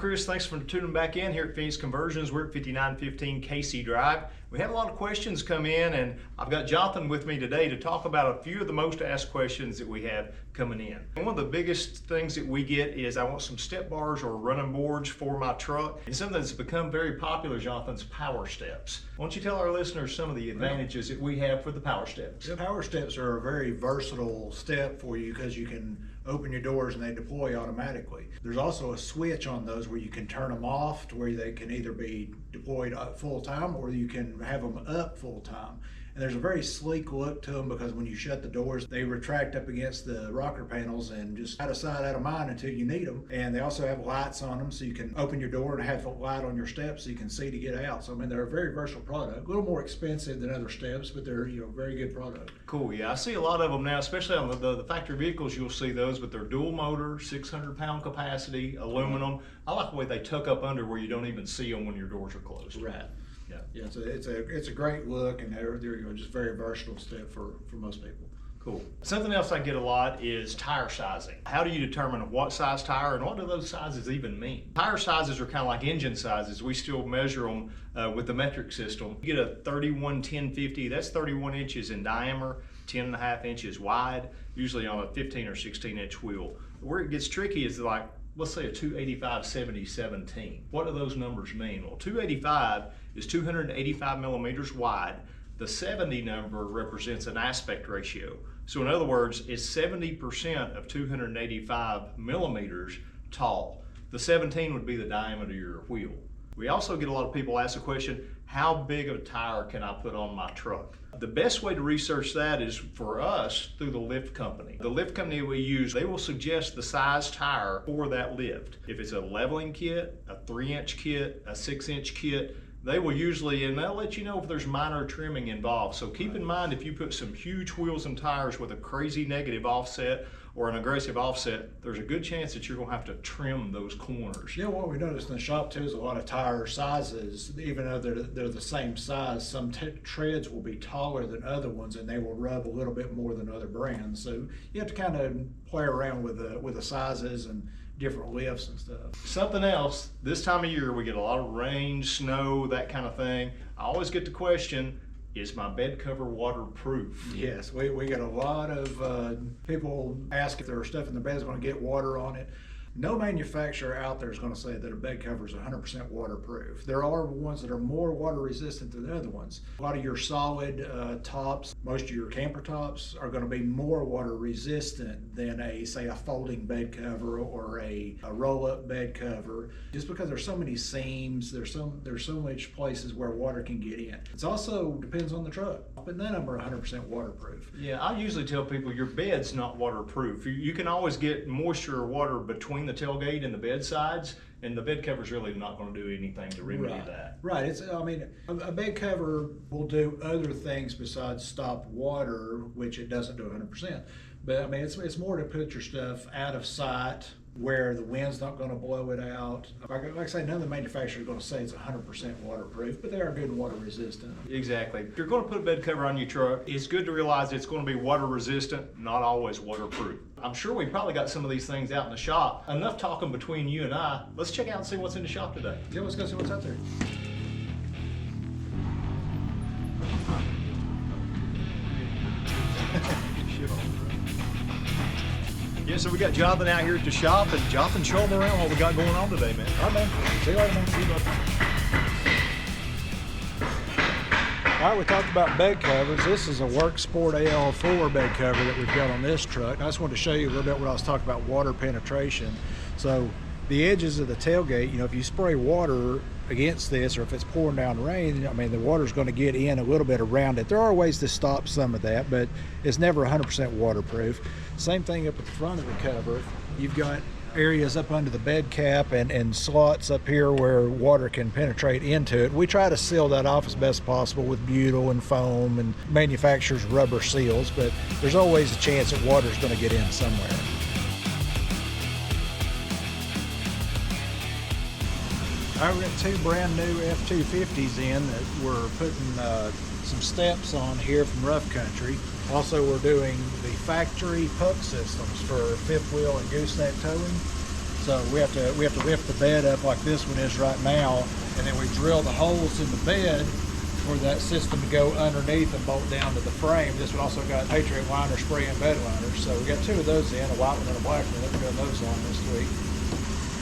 Chris. Thanks for tuning back in here at Phoenix Conversions. We're at 5915 Casey Drive. We had a lot of questions come in, and I've got Jonathan with me today to talk about a few of the most asked questions that we have coming in. And one of the biggest things that we get is I want some step bars or running boards for my truck. And something that's become very popular, Jonathan's Powersteps. Why don't you tell our listeners some of the advantages that we have for the Powersteps? The Powersteps are a very versatile step for you because you can open your doors and they deploy automatically. There's also a switch on those where you can turn them off to where they can either be deployed full time or you can have them up full time. And there's a very sleek look to them because when you shut the doors, they retract up against the rocker panels and just out of sight, out of mind until you need them. And they also have lights on them so you can open your door and have a light on your steps so you can see to get out. So I mean, they're a very versatile product. A little more expensive than other steps, but they're very good product. Cool, yeah, I see a lot of them now, especially on the factory vehicles. You'll see those, but they're dual motor, 600-pound capacity, aluminum. I like the way they tuck up under where you don't even see them when your doors are closed. Right. Yeah, It's a great look, and they're just very versatile step for most people. Cool. Something else I get a lot is tire sizing. How do you determine what size tire and what do those sizes even mean? Tire sizes are kind of like engine sizes. We still measure them with the metric system. You get a 31-10-50, that's 31 inches in diameter, 10.5 inches wide, usually on a 15 or 16-inch wheel. Where it gets tricky is like, let's say a 285-70-17. What do those numbers mean? Well, 285 is 285 millimeters wide. The 70 number represents an aspect ratio. So in other words, it's 70% of 285 millimeters tall. The 17 would be the diameter of your wheel. We also get a lot of people ask the question, how big of a tire can I put on my truck? The best way to research that is for us through the lift company. The lift company we use, they will suggest the size tire for that lift. If it's a leveling kit, a 3-inch kit, a 6-inch kit, they will usually, and they'll let you know if there's minor trimming involved. So keep in mind, if you put some huge wheels and tires with a crazy negative offset or an aggressive offset, there's a good chance that you're gonna have to trim those corners. Yeah, what we noticed in the shop too is a lot of tire sizes, even though they're the same size, some treads will be taller than other ones and they will rub a little bit more than other brands. So you have to kind of play around with the sizes and different lifts and stuff. Something else, this time of year we get a lot of rain, snow, that kind of thing. I always get the question, is my bed cover waterproof? Yes, we get a lot of people ask if their stuff in the bed is going to get water on it. No manufacturer out there is going to say that a bed cover is 100% waterproof. There are ones that are more water resistant than other ones. A lot of your solid tops, most of your camper tops are going to be more water resistant than say a folding bed cover or a roll-up bed cover. Just because there's so many seams, there's so much places where water can get in. It also depends on the truck, but none of them are 100% waterproof. Yeah, I usually tell people your bed's not waterproof. You can always get moisture or water between the tailgate and the bed sides, and the bed cover's really not going to do anything to remedy that. Right. A bed cover will do other things besides stop water, which it doesn't do 100%. But I mean, it's more to put your stuff out of sight where the wind's not going to blow it out. Like I say, none of the manufacturers are going to say it's 100% waterproof, but they are good water resistant. Exactly. If you're going to put a bed cover on your truck, it's good to realize it's going to be water resistant, not always waterproof. I'm sure we probably got some of these things out in the shop. Enough talking between you and I. Let's check out and see what's in the shop today. Yeah, let's go see what's out there. Yeah, so we got Jonathan out here at the shop, and Jonathan, show them around what we got going on today, man. All right, man. See you later, man. See you later. All right, we talked about bed covers. This is a Work Sport AL4 bed cover that we've got on this truck. I just wanted to show you a little bit what I was talking about water penetration. So the edges of the tailgate, if you spray water against this, or if it's pouring down rain, I mean, the water's going to get in a little bit around it. There are ways to stop some of that, but it's never 100% waterproof. Same thing up at the front of the cover. You've got areas up under the bed cap and slots up here where water can penetrate into it. We try to seal that off as best possible with butyl and foam and manufacturers' rubber seals, but there's always a chance that water's going to get in somewhere. All right, we've got two brand new F-250s in that we're putting some steps on here from Rough Country. Also, we're doing the factory puck systems for fifth wheel and gooseneck towing. So we have to lift the bed up like this one is right now, and then we drill the holes in the bed for that system to go underneath and bolt down to the frame. This one also got Patriot liner, spray and bed liners. So we got two of those in, a white one and a black one. We're doing those on this week.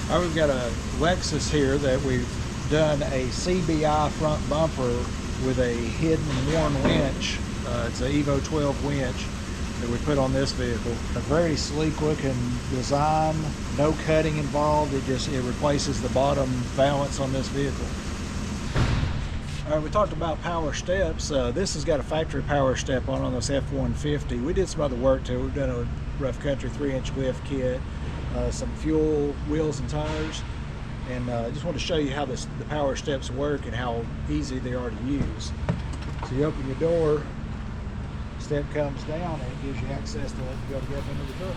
All right, we've got a Lexus here that we've done a CBI front bumper with a hidden worn winch. It's an Evo 12 winch that we put on this vehicle. A very sleek looking design, no cutting involved. It replaces the bottom valance on this vehicle. All right, we talked about Powersteps. This has got a factory Powerstep on this F-150. We did some other work to it. We've done a rough country 3-inch lift kit, some fuel, wheels and tires. And I just want to show you how the Powersteps work and how easy they are to use. So you open your door, step comes down, and it gives you access to let you be able to get up into the truck.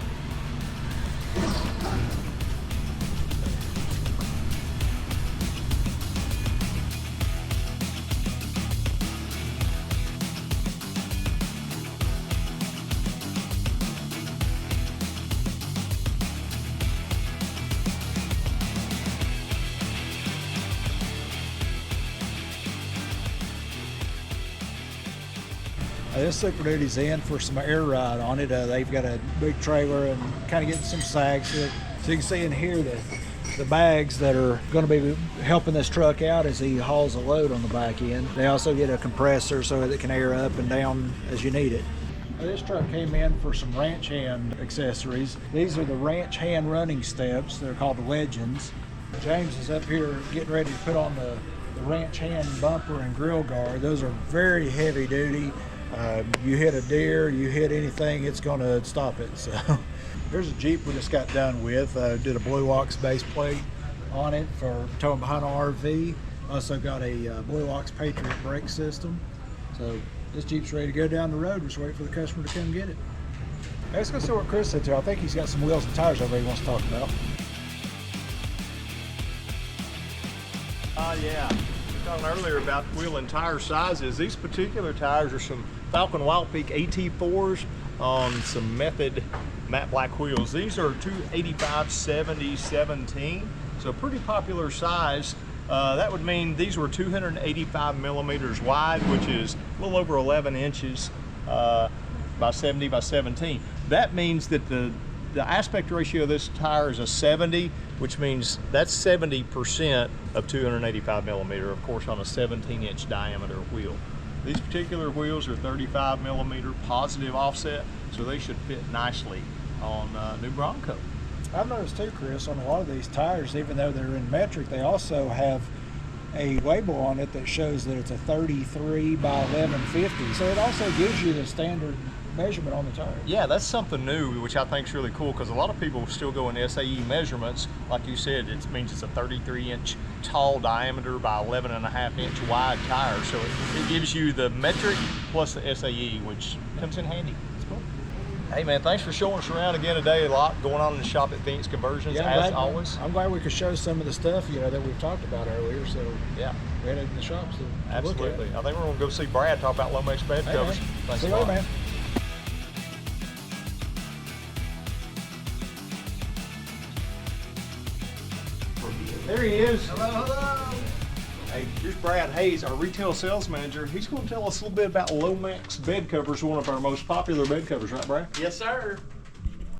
This Super Duty's in for some air ride on it. They've got a big trailer and kind of getting some sags to it. So you can see in here the bags that are going to be helping this truck out as he hauls a load on the back end. They also get a compressor so that it can air up and down as you need it. This truck came in for some ranch hand accessories. These are the ranch hand running steps. They're called the Legends. James is up here getting ready to put on the ranch hand bumper and grill guard. Those are very heavy duty. You hit a deer, you hit anything, it's going to stop it. So here's a Jeep we just got done with. Did a Blue Ox base plate on it for towing behind an RV. Also got a Blue Ox Patriot brake system. So this Jeep's ready to go down the road. Just wait for the customer to come get it. Hey, let's go see what Chris said to. I think he's got some wheels and tires over there he wants to talk about. Yeah. Talking earlier about wheel and tire sizes. These particular tires are some Falcon Wild Peak AT4s on some Method matte black wheels. These are 285/70/17, so pretty popular size. That would mean these were 285 millimeters wide, which is a little over 11 inches by 70 by 17. That means that the aspect ratio of this tire is a 70, which means that's 70% of 285 millimeter, of course, on a 17-inch diameter wheel. These particular wheels are 35 millimeter positive offset, so they should fit nicely on new Bronco. I've noticed too, Chris, on a lot of these tires, even though they're in metric, they also have a label on it that shows that it's a 33 by 1150. So it also gives you the standard measurement on the tire. Yeah, that's something new, which I think is really cool, because a lot of people still go in SAE measurements. Like you said, it means it's a 33-inch tall diameter by 11.5-inch wide tire. So it gives you the metric plus the SAE, which comes in handy. It's cool. Hey man, thanks for showing us around again today. A lot going on in the shop at Phoenix Conversions, as always. I'm glad we could show some of the stuff, that we've talked about earlier. So yeah, we had it in the shops to Absolutely. Look at. I think we're going to go see Brad talk about Lomax bed covers. Thanks See a you lot, later, man. There he is. Hello, hello. Hey, here's Brad Hayes, our retail sales manager. He's going to tell us a little bit about Lomax bed covers, one of our most popular bed covers, right, Brad? Yes, sir.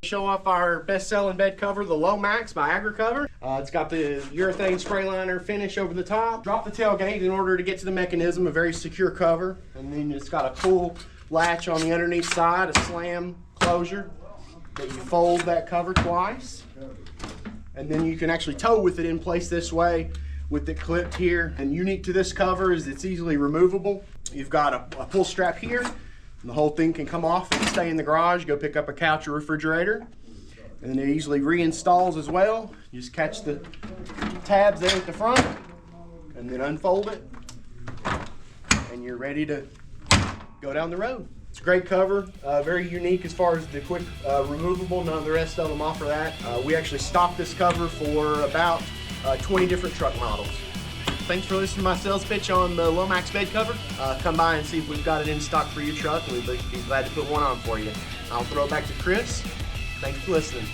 Show off our best-selling bed cover, the Lomax by AgriCover. It's got the urethane spray liner finish over the top. Drop the tailgate in order to get to the mechanism, a very secure cover. And then it's got a pull latch on the underneath side, a slam closure that you fold that cover twice. And then you can actually tow with it in place this way with it clipped here. And unique to this cover is it's easily removable. You've got a pull strap here, and the whole thing can come off and stay in the garage, go pick up a couch or refrigerator. And it easily reinstalls as well. You just catch the tabs there at the front and then unfold it, and you're ready to go down the road. It's a great cover, very unique as far as the quick removable. None of the rest of them offer that. We actually stock this cover for about 20 different truck models. Thanks for listening to my sales pitch on the Lomax bed cover. Come by and see if we've got it in stock for your truck, and we'd be glad to put one on for you. I'll throw it back to Chris. Thanks for listening.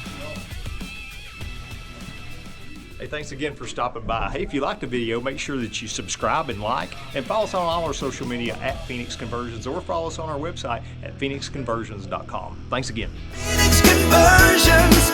Hey, thanks again for stopping by. Hey, if you liked the video, make sure that you subscribe and like, and follow us on all our social media at Phoenix Conversions, or follow us on our website at phoenixconversions.com. Thanks again. Phoenix Conversions.